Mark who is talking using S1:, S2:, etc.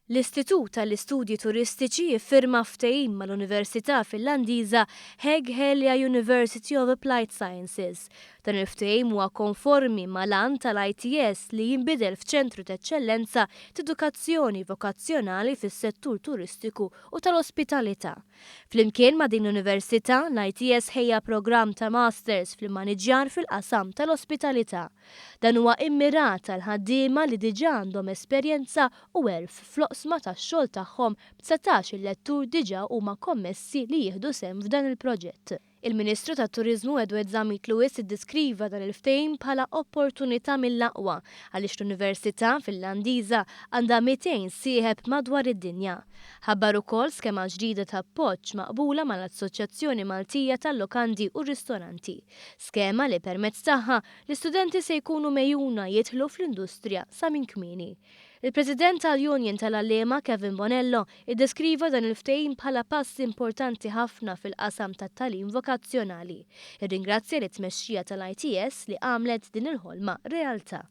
S1: L-Istitut tal-Istudji Turistiċi jiffirma ftehim mal-Università Finlandiża Heg-Helia University of Applied Sciences. Dan il-ftehim huwa konformi mal-għan tal-ITS li jinbidel f'ċentru ta' eċċellenza t'edukazzjoni vokazzjonali fis-settur turistiku u tal-ospitalità. Flimkien ma' din l-Università, l-ITS ħejja programm ta' Masters fil-Maniġjar fil-qasam tal-ospitalità. Dan huwa immirat għal ħaddiema li diġà għandhom esperjenza u għerf fl-oqsma tax-xogħol tagħhom b'19 il-lettur diġà huma kommessi li jieħdu sehem f'dan il-proġett. Il-Ministru tat-Turiżmu Edward Zamit Lewis iddeskriva dan il-ftehim bħala opportunità mill-aqwa għaliex l-Università Finlandiża għandha 200 sieħeb madwar id-dinja. Ħabbar ukoll skema ġdida ta' appoġġ maqbula mal-Assoċjazzjoni Maltija tal-Lokandi u Ristoranti. Skema li permezz tagħha l-istudenti se jkunu mejjuna jidħlu fl-industrija sa minn kmieni. Il-President tal-Union tal-Allema Kevin Bonello iddeskriva dan il-ftehim bħala pass importanti ħafna fil-qasam tat-tagħlim vokazzjonali. Irringrazzja lit-tmexxija tal-ITS li għamlet din il-ħolma realtà.